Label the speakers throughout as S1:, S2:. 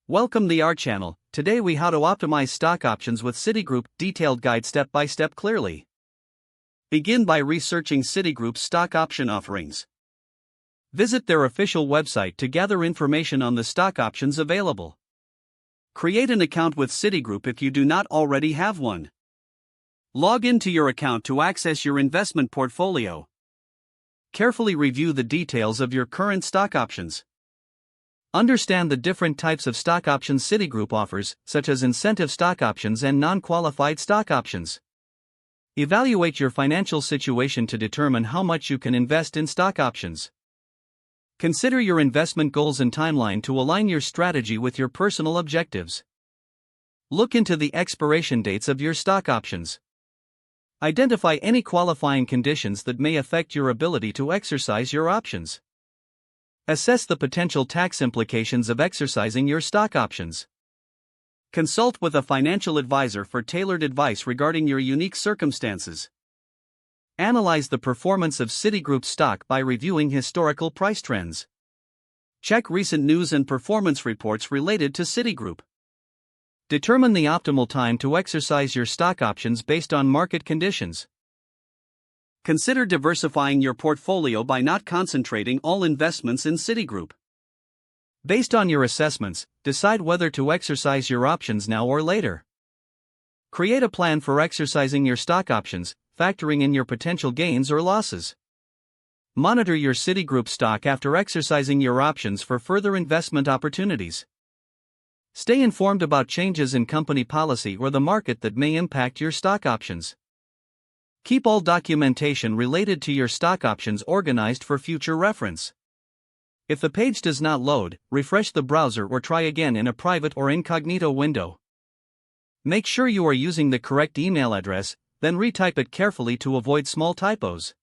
S1: Welcome to our channel. Today we how to optimize stock options with Citigroup, detailed guide step by step clearly. Begin by researching Citigroup's stock option offerings. Visit their official website to gather information on the stock options available. Create an account with Citigroup if you do not already have one. Log into your account to access your investment portfolio. Carefully review the details of your current stock options. Understand the different types of stock options Citigroup offers, such as incentive stock options and non-qualified stock options. Evaluate your financial situation to determine how much you can invest in stock options. Consider your investment goals and timeline to align your strategy with your personal objectives. Look into the expiration dates of your stock options. Identify any qualifying conditions that may affect your ability to exercise your options. Assess the potential tax implications of exercising your stock options. Consult with a financial advisor for tailored advice regarding your unique circumstances. Analyze the performance of Citigroup stock by reviewing historical price trends. Check recent news and performance reports related to Citigroup. Determine the optimal time to exercise your stock options based on market conditions. Consider diversifying your portfolio by not concentrating all investments in Citigroup. Based on your assessments, decide whether to exercise your options now or later. Create a plan for exercising your stock options, factoring in your potential gains or losses. Monitor your Citigroup stock after exercising your options for further investment opportunities. Stay informed about changes in company policy or the market that may impact your stock options. Keep all documentation related to your stock options organized for future reference. If the page does not load, refresh the browser or try again in a private or incognito window. Make sure you are using the correct email address, then retype it carefully to avoid small typos.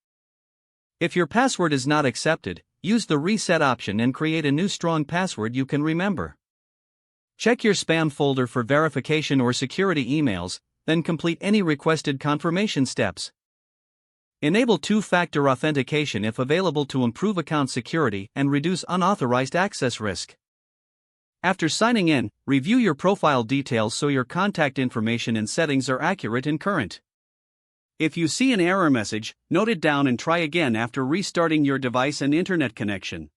S1: If your password is not accepted, use the reset option and create a new strong password you can remember. Check your spam folder for verification or security emails, then complete any requested confirmation steps. Enable two-factor authentication if available to improve account security and reduce unauthorized access risk. After signing in, review your profile details so your contact information and settings are accurate and current. If you see an error message, note it down and try again after restarting your device and internet connection.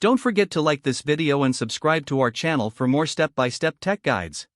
S1: Don't forget to like this video and subscribe to our channel for more step-by-step tech guides.